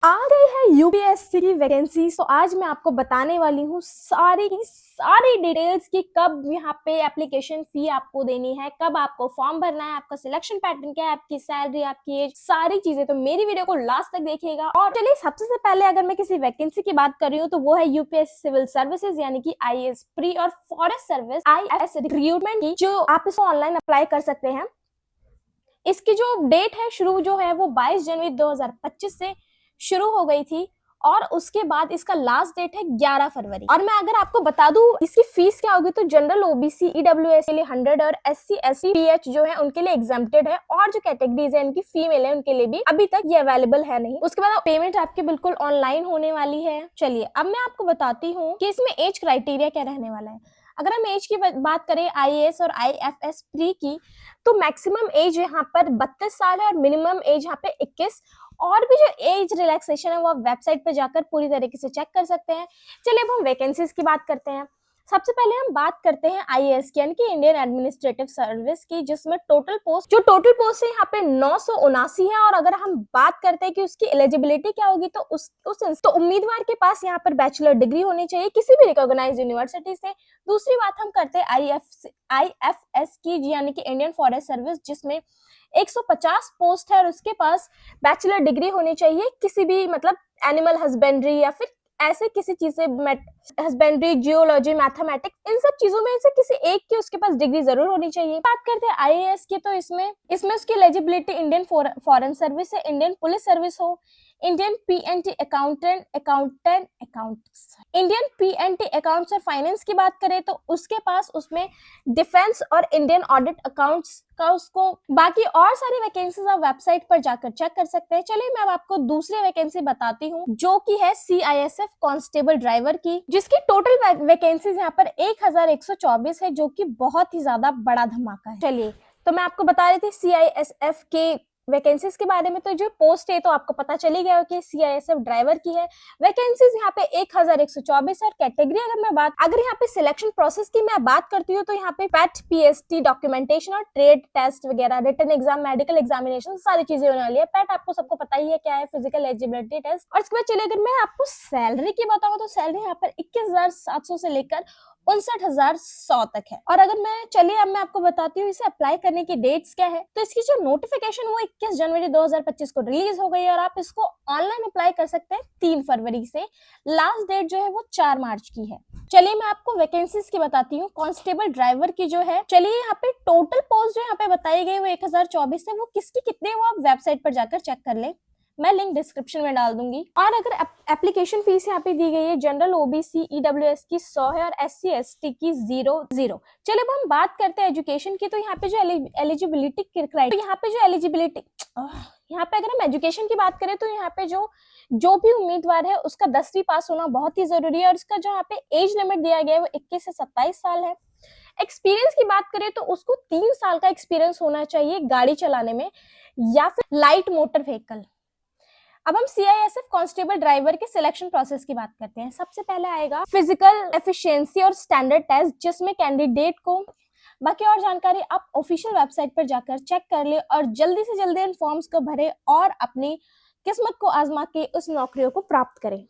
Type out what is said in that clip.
आ गई है यूपीएससी की वैकेंसी। तो आज मैं आपको बताने वाली हूँ सारी की सारी डिटेल्स कि कब यहाँ पे एप्लीकेशन फी आपको देनी है, कब आपको फॉर्म भरना है, आपका सिलेक्शन पैटर्न क्या है, आपकी सैलरी, आपकी एज, सारी चीजें। तो मेरी वीडियो को लास्ट तक देखिएगा। और चलिए सबसे पहले अगर मैं किसी वैकेंसी की बात कर रही हूँ तो वो है यूपीएससी सिविल सर्विसेज यानी कि आईएएस प्री और फॉरेस्ट सर्विस आईएएस रिक्रूटमेंट की, जो आप इसको ऑनलाइन अप्लाई कर सकते हैं। इसकी जो डेट है शुरू जो है वो 22 जनवरी 2025 से शुरू हो गई थी और उसके बाद इसका लास्ट डेट है 11 फरवरी। और मैं अगर आपको बता दूं इसकी फीस क्या होगी तो जनरल ओबीसी ईडब्ल्यूएस के लिए 100 और एससी एसटी पीएच जो है उनके लिए एग्जेम्प्टेड है, और जो कैटेगरीज है इनकी फीमेल है उनके लिए भी अभी तक ये अवेलेबल है नहीं। उसके बाद पेमेंट आपकी बिल्कुल ऑनलाइन होने वाली है। चलिए अब मैं आपको बताती हूँ कि इसमें एज क्राइटेरिया क्या रहने वाला है। अगर हम एज की बात करें आईएएस और आईएफएस प्री की, तो मैक्सिमम एज यहाँ पर 32 साल है और मिनिमम एज यहाँ पे 21। और भी जो एज रिलैक्सेशन है वो आप वेबसाइट पे जाकर पूरी तरीके से चेक कर सकते हैं। चलिए अब हम वैकेंसीज की बात करते हैं। सबसे पहले हम बात करते हैं आईएएस की यानी कि इंडियन एडमिनिस्ट्रेटिव सर्विस की, जिसमें टोटल पोस्ट है यहाँ पे 979 है। और अगर हम बात करते हैं कि उसकी एलिजिबिलिटी क्या होगी तो तो उम्मीदवार के पास यहाँ पर बैचलर डिग्री होनी चाहिए किसी भी रिकॉग्नाइज्ड यूनिवर्सिटी से। दूसरी बात हम करते हैं आईएफएस की यानी कि इंडियन फॉरेस्ट सर्विस, जिसमें 150 पोस्ट है और उसके पास बैचलर डिग्री होनी चाहिए किसी भी मतलब एनिमल हस्बेंड्री या फिर ऐसे किसी चीज से, हस्बेंड्री, जियोलॉजी, मैथमेटिक्स, इन सब चीजों में से किसी एक की उसके पास डिग्री जरूर होनी चाहिए। बात करते हैं आईएएस की, तो इसमें उसकी एलिजिबिलिटी इंडियन फॉरेन सर्विस है, इंडियन पुलिस सर्विस हो, Indian PNT Indian PNT accounts और फाइनेंस की बात करें तो उसके पास उसमें डिफेंस और इंडियन ऑडिट अकाउंट्स का उसको। बाकी और सारी वैकेंसीज आप वेबसाइट पर जाकर चेक कर सकते हैं। चलिए मैं अब आपको दूसरी वैकेंसी बताती हूँ जो कि है सीआईएसएफ कांस्टेबल ड्राइवर की, जिसकी टोटल वैकेंसीज यहाँ पर 1124 है, जो कि बहुत ही ज्यादा बड़ा धमाका है। चलिए तो मैं आपको बता रही थी सीआईएसएफ के वैकेंसीज के बारे में। तो जो पोस्ट है तो आपको पता चली गया कि सीआईएसएफ ड्राइवर की है। वैकेंसीज यहाँ पे 1124 है। कैटेगरी अगर यहाँ पे सिलेक्शन प्रोसेस की मैं बात करती हूँ तो यहाँ पे पैट, पीएसटी, डॉक्यूमेंटेशन और ट्रेड टेस्ट वगैरह, रिटन एग्जाम, मेडिकल एग्जामिनेशन, सारी चीजें होने वाली है। पैट आपको सबको पता ही है क्या है, फिजिकल एलिजिबिलिटी टेस्ट। और इसके बाद चलिए अगर मैं आपको सैलरी की बताऊँ तो सैलरी यहाँ पर 21,700 से लेकर 59,100 तक है। और अगर अब मैं आपको बताती हूँ इसे अप्लाई करने की डेट्स क्या है। तो इसकी जो नोटिफिकेशन वो 21 जनवरी 2025 को रिलीज हो गई है और आप इसको ऑनलाइन अप्लाई कर सकते हैं 3 फरवरी से। लास्ट डेट जो है वो 4 मार्च की है। चलिए मैं आपको वैकेंसीज की बताती हूँ। कांस्टेबल ड्राइवर की जो है, चलिए यहाँ पे टोटल पोस्ट जो यहाँ पे बताई गई वो 1024 है। वो किसकी कितने वो आप वेबसाइट पर जाकर चेक कर ले, मैं लिंक डिस्क्रिप्शन में डाल दूंगी। और अगर एप्लीकेशन फीस यहाँ पे दी गई है जनरल ओबीसी ईडब्ल्यूएस की 100 है और एससी एसटी की 0। चलिए अब हम बात करते हैं एजुकेशन की। तो यहाँ पे जो एलिजिबिलिटी क्राइटेरिया, यहाँ पे अगर हम एजुकेशन की बात करें तो यहाँ पे जो भी उम्मीदवार है उसका 10वीं पास होना बहुत ही जरूरी है। और इसका जो यहाँ पे एज लिमिट दिया गया है वो 21 से 27 साल है। एक्सपीरियंस की बात करें तो उसको 3 साल का एक्सपीरियंस होना चाहिए गाड़ी चलाने में या फिर लाइट मोटर व्हीकल। अब हम सीआईएसएफ कांस्टेबल ड्राइवर के सिलेक्शन प्रोसेस की बात करते हैं। सबसे पहले आएगा फिजिकल एफिशिएंसी और स्टैंडर्ड टेस्ट, जिसमें कैंडिडेट को, बाकी और जानकारी आप ऑफिशियल वेबसाइट पर जाकर चेक कर ले और जल्दी से जल्दी इन फॉर्म्स को भरे और अपनी किस्मत को आजमा के उस नौकरियों को प्राप्त करें।